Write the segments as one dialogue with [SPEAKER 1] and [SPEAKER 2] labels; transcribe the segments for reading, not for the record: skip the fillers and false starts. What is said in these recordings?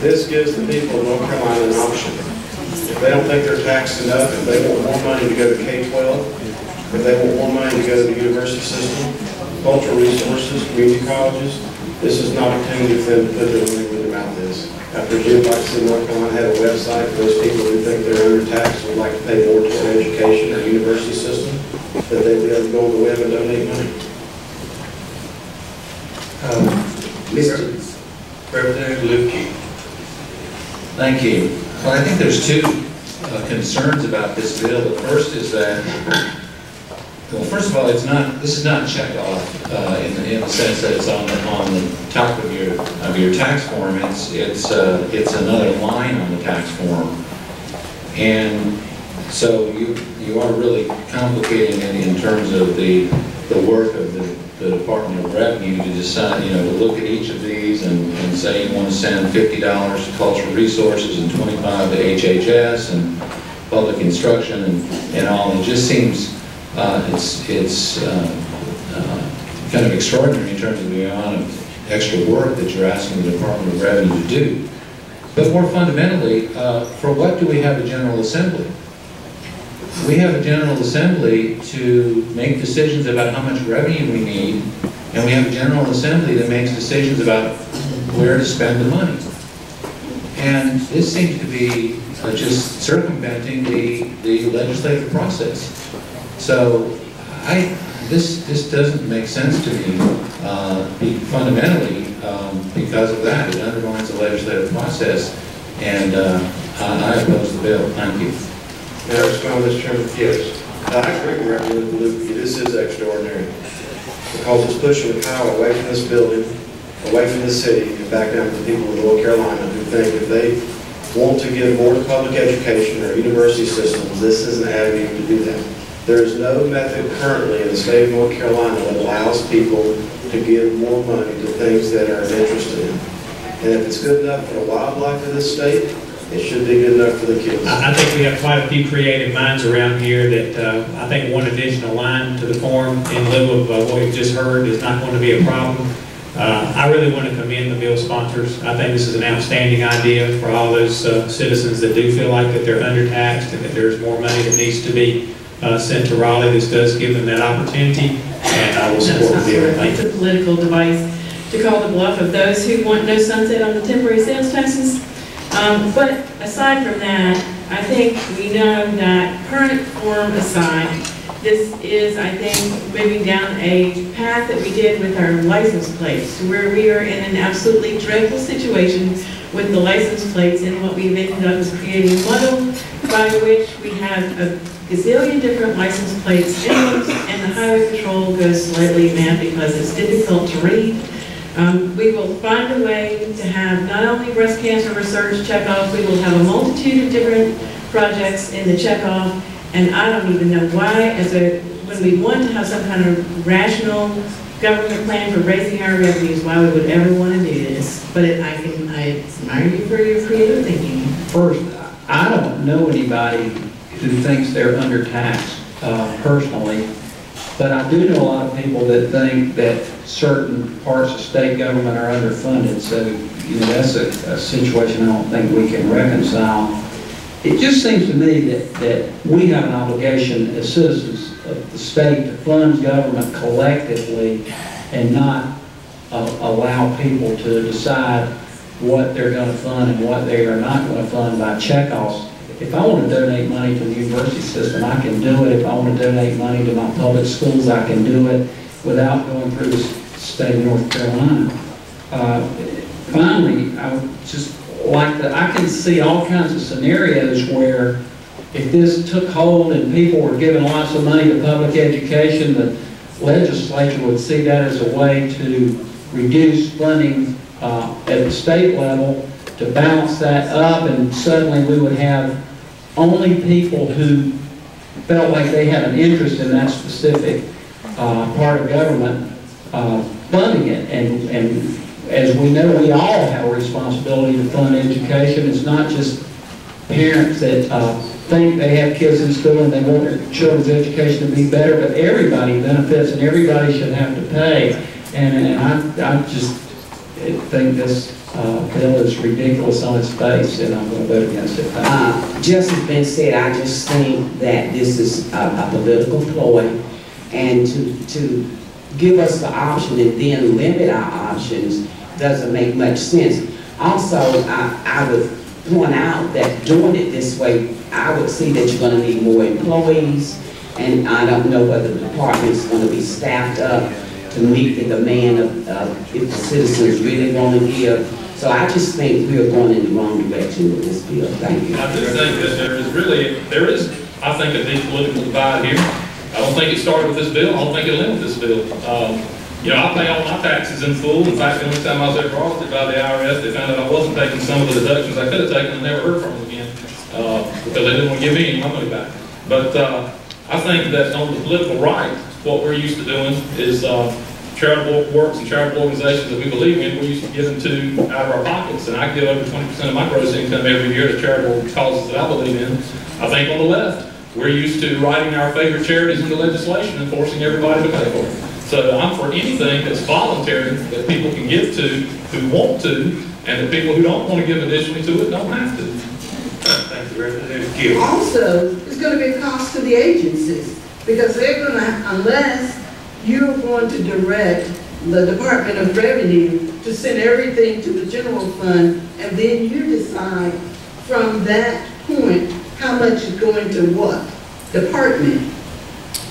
[SPEAKER 1] This gives the people of North Carolina an option. If they don't think they're taxed enough, if they want more money to go to K-12, if they want more money to go to the university system, cultural resources, community colleges, this is an opportunity for them to put their money where their mouth is. I presume like City of North Carolina had a website for those people who think they're undertaxed and would like to pay more toward education or university system, that they'd be able to go on the web and donate money.
[SPEAKER 2] Representative Lupke.
[SPEAKER 3] Thank you. Well, I think there's two concerns about this bill. The first is that, well, first of all, this is not checked off in the sense that it's on the top of your tax form. It's another line on the tax form, and so you are really complicating it in terms of the work of the Department of Revenue to decide, to look at each of these and say you want to send $50 to cultural resources and $25 to HHS and public instruction and all. It just seems it's kind of extraordinary in terms of the amount of extra work that you're asking the Department of Revenue to do. But more fundamentally, for what do we have a General Assembly? We have a General Assembly to make decisions about how much revenue we need, and we have a General Assembly that makes decisions about where to spend the money. And this seems to be just circumventing the legislative process. So this doesn't make sense to me fundamentally because of that. It undermines the legislative process, and I oppose the bill. Thank you.
[SPEAKER 1] May I respond, Mr. Chairman? Yes. I agree with Representative Lupke. This is extraordinary because it's pushing the power away from this building, away from the city, and back down to the people of North Carolina who think if they want to give more to public education or university systems, this is an avenue to do that. There is no method currently in the state of North Carolina that allows people to give more money to things that are of interest to them. And if it's good enough for the wildlife of this state, it should be good enough for the kids.
[SPEAKER 4] I think we have quite a few creative minds around here that I think one additional line to the form in lieu of what we've just heard is not going to be a problem. I really want to commend the bill sponsors. I think this is an outstanding idea for all those citizens that do feel like that they're undertaxed and that there's more money that needs to be sent to Raleigh. This does give them that opportunity, and I will support the bill.
[SPEAKER 5] It's a political device to call the bluff of those who want no sunset on the temporary sales taxes. But aside from that, I think we know that current form aside, this is, I think, moving down a path that we did with our license plates, where we are in an absolutely dreadful situation with the license plates, and what we've ended up is creating a model by which we have a gazillion different license plate symbols, and the highway patrol goes slightly mad because it's difficult to read. We will find a way to have not only breast cancer research checkoff, we will have a multitude of different projects in the checkoff, and I don't even know why, when we want to have some kind of rational government plan for raising our revenues, why we would ever want to do this. But I admire you for your creative thinking.
[SPEAKER 6] First, I don't know anybody who thinks they're undertaxed personally, but I do know a lot of people that think that certain parts of state government are underfunded. So, that's a situation I don't think we can reconcile. It just seems to me that we have an obligation as citizens of the state to fund government collectively and not allow people to decide what they're going to fund and what they are not going to fund by checkoffs. If I want to donate money to the university system, I can do it. If I want to donate money to my public schools, I can do it without going through the state of North Carolina. Finally, I would just like that. I can see all kinds of scenarios where if this took hold and people were giving lots of money to public education, the legislature would see that as a way to reduce funding at the state level to balance that up, and suddenly we would have only people who felt like they had an interest in that specific part of government funding it. And as we know, we all have a responsibility to fund education. It's not just parents that think they have kids in school and they want their children's education to be better, but everybody benefits and everybody should have to pay. And I just think this bill is ridiculous on its face, and I'm going to vote against it. Thank you.
[SPEAKER 7] Just as been said, I just think that this is a political ploy, and to give us the option and then limit our options doesn't make much sense. Also, I would point out that doing it this way, I would see that you're going to need more employees, and I don't know whether the department is going to be staffed up to meet the demand of if the citizens really want to give. So I just think we are going in the wrong direction with this bill. Thank you.
[SPEAKER 8] I do think that there is, I think, a deep political divide here. I don't think it started with this bill. I don't think it'll end with this bill. You know, I pay all my taxes in full. In fact, the only time I was ever audited by the IRS, they found out I wasn't taking some of the deductions I could have taken and never heard from them again because they didn't want to give me any of my money back. But I think that on the political right, what we're used to doing is charitable works and charitable organizations that we believe in, we're used to giving to out of our pockets. And I give over 20% of my gross income every year to charitable causes that I believe in. I think on the left, we're used to writing our favorite charities into legislation and forcing everybody to pay for it. So I'm for anything that's voluntary that people can give to who want to, and the people who don't want to give additionally to it don't have to.
[SPEAKER 2] Thank you, Representative Gill.
[SPEAKER 9] Also, it's going to be a cost to the agencies because they're going to, unless you're going to direct the Department of Revenue to send everything to the general fund, and then you decide from that point how much is going to what department.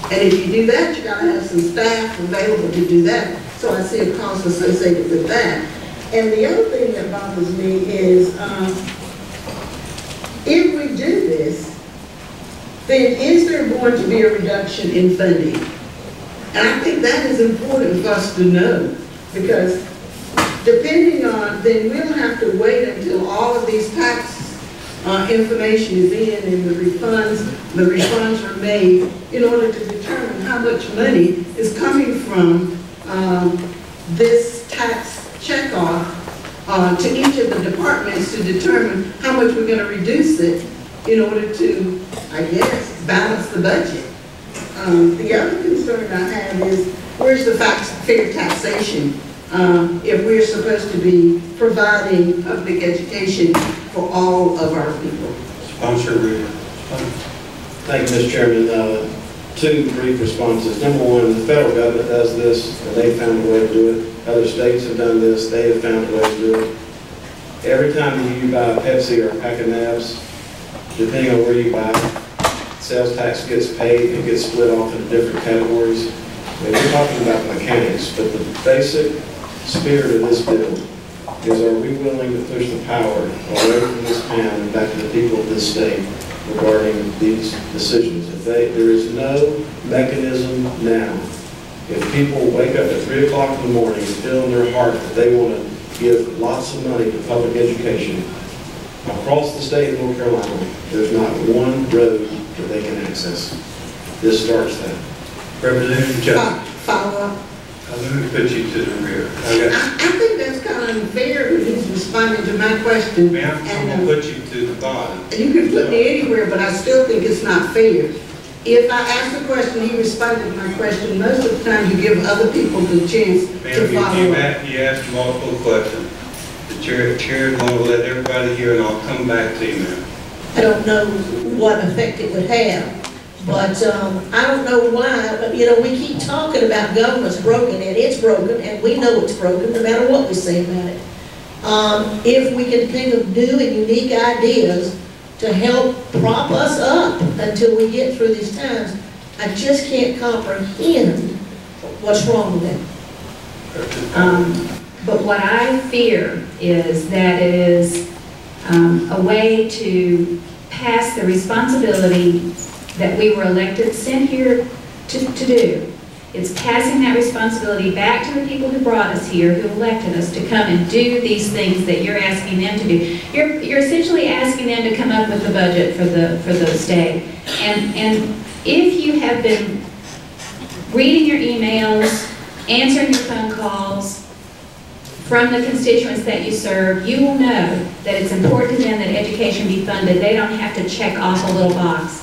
[SPEAKER 9] And if you do that, you got to have some staff available to do that. So I see a cost associated with that. And the other thing that bothers me is if we do this, then is there going to be a reduction in funding? And I think that is important for us to know, because depending on, then we'll have to wait until all of these tax information is in and the refunds are made in order to determine how much money is coming from this tax checkoff to each of the departments to determine how much we're going to reduce it in order to, I guess, balance the budget. The other concern I have is, where's the fair taxation if we're supposed to be providing public education for all of our people?
[SPEAKER 2] Sponsor Reader.
[SPEAKER 1] Thank you, Mr. Chairman. Two brief responses. Number one, the federal government does this, and they found a way to do it. Other states have done this, they have found a way to do it. Every time you buy a Pepsi or a pack of Nabs, depending on where you buy it, sales tax gets paid, it gets split off into different categories. And we're talking about mechanics, but the basic spirit of this bill is, are we willing to push the power away from this town and back to the people of this state regarding these decisions? There is no mechanism now. If people wake up at 3 o'clock in the morning and feel in their heart that they want to give lots of money to public education, across the state of North Carolina, there's not one road that they can access. This starts that.
[SPEAKER 2] Representative Jones.
[SPEAKER 9] Follow up.
[SPEAKER 2] Let me put you to the rear.
[SPEAKER 9] I think that's kind of unfair when he's responding to my question.
[SPEAKER 2] Ma'am, I'm going to put you to the bottom.
[SPEAKER 9] You can put me anywhere, but I still think it's not fair. If I ask a question, he responded to my question. Most of the time, you give other people the chance to follow up.
[SPEAKER 2] You asked multiple questions. The chair is going to let everybody hear, and I'll come back to you, ma'am.
[SPEAKER 10] I don't know what effect it would have, but I don't know why, but you know, we keep talking about government's broken, and it's broken, and we know it's broken no matter what we say about it. If we can think of new and unique ideas to help prop us up until we get through these times, I just can't comprehend what's wrong with it.
[SPEAKER 11] But what I fear is that it is a way to pass the responsibility that we were elected, sent here to do. It's passing that responsibility back to the people who brought us here, who elected us to come and do these things that you're asking them to do. You're essentially asking them to come up with the budget for the state. And if you have been reading your emails, answering your phone calls from the constituents that you serve, you will know that it's important to them that education be funded. They don't have to check off a little box.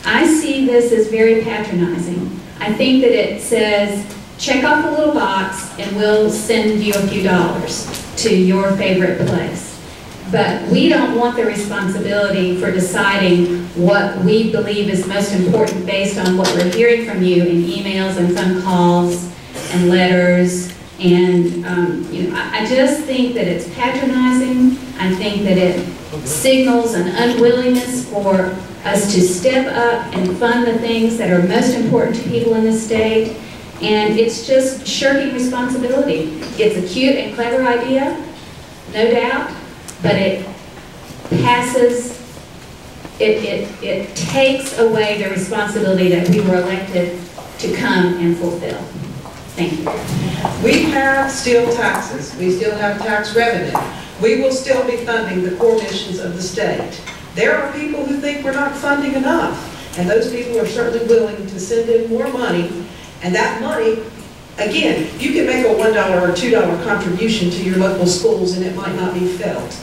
[SPEAKER 11] I see this as very patronizing. I think that it says, check off a little box and we'll send you a few dollars. to your favorite place. But we don't want the responsibility for deciding what we believe is most important based on what we're hearing from you in emails and phone calls and letters. And I just think that it's patronizing. I think that it signals an unwillingness for us to step up and fund the things that are most important to people in this state. And it's just shirking responsibility. It's a cute and clever idea, no doubt, but it passes, it takes away the responsibility that we were elected to come and fulfill. Thank you.
[SPEAKER 12] We have still taxes. We still have tax revenue. We will still be funding the core missions of the state. There are people who think we're not funding enough, and those people are certainly willing to send in more money, and that money, again, you can make a $1 or $2 contribution to your local schools and it might not be felt.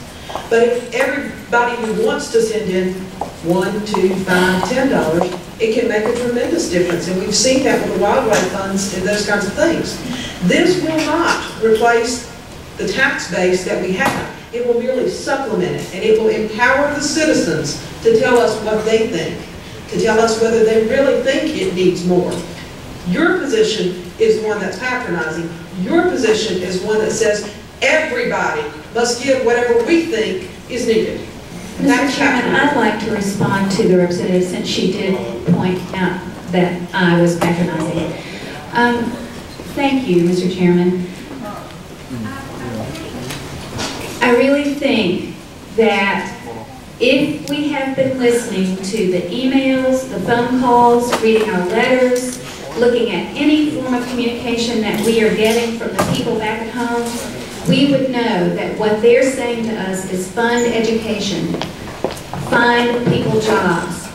[SPEAKER 12] But if everybody who wants to send in $1, $2, $5, $10, it can make a tremendous difference. And we've seen that with the wildlife funds and those kinds of things. This will not replace the tax base that we have. It will merely supplement it, and it will empower the citizens to tell us what they think, to tell us whether they really think it needs more. Your position is one that's patronizing. Your position is one that says everybody must give whatever we think is needed.
[SPEAKER 11] Mr. Chairman, I'd like to respond to the representative since she did point out that I was patronizing. Thank you, Mr. Chairman. I really think that if we have been listening to the emails, the phone calls, reading our letters, looking at any form of communication that we are getting from the people back at home, we would know that what they're saying to us is fund education, find people jobs.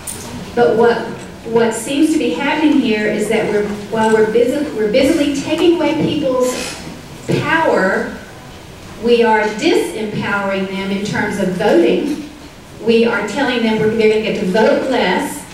[SPEAKER 11] But what seems to be happening here is that while we're busily taking away people's power, we are disempowering them in terms of voting. We are telling them they're going to get to vote less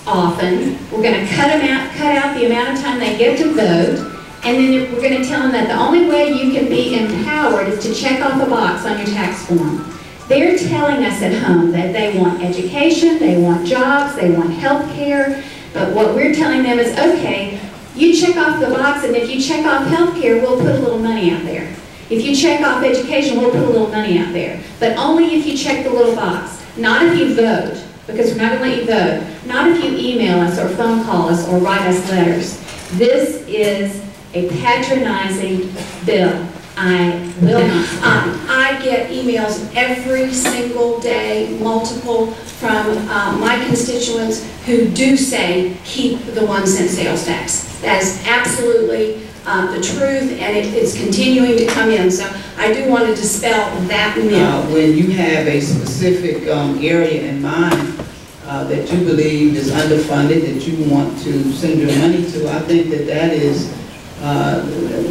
[SPEAKER 11] often. We're going to cut out the amount of time they get to vote. And then we're going to tell them that the only way you can be empowered is to check off a box on your tax form. They're telling us at home that they want education, they want jobs, they want health care. But what we're telling them is, okay, you check off the box, and if you check off health care, we'll put a little money out there. If you check off education, we'll put a little money out there. But only if you check the little box. Not if you vote, because we're not going to let you vote. Not if you email us or phone call us or write us letters. This is a patronizing bill. I will not.
[SPEAKER 13] I get emails every single day, multiple, from my constituents who do say, keep the 1 cent sales tax. That is absolutely the truth, and it's continuing to come in. So I do want to dispel that myth.
[SPEAKER 7] When you have a specific area in mind that you believe is underfunded, that you want to send your money to, I think that is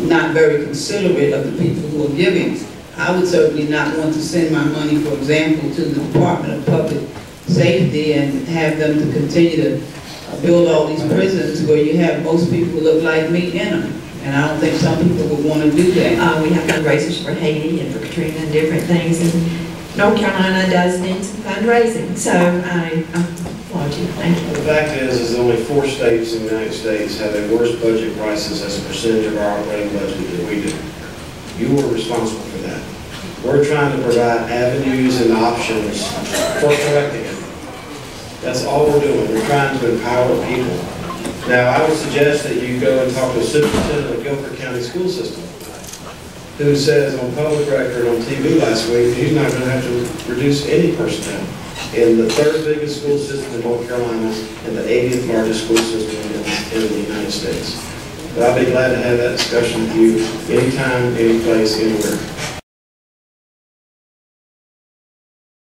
[SPEAKER 7] not very considerate of the people who are giving. I would certainly not want to send my money, for example, to the Department of Public Safety and have them to continue to build all these prisons where you have most people who look like me in them. And I don't think some people would want to do that.
[SPEAKER 5] We have fundraisers for Haiti and for Katrina and different things, and North Carolina does need some fundraising. So I applaud you. Thank you.
[SPEAKER 1] The fact is only 4 states in the United States have a worse budget crisis as a percentage of our operating budget than we do. You are responsible for that. We're trying to provide avenues and options for correcting it. That's all we're doing. We're trying to empower people. Now, I would suggest that you go and talk to the superintendent of Guilford County School System, who says on public record on TV last week, he's not going to have to reduce any personnel in the 3rd biggest school system in North Carolina and the 80th largest school system in the United States. But I'll be glad to have that discussion with you anytime, any place, anywhere.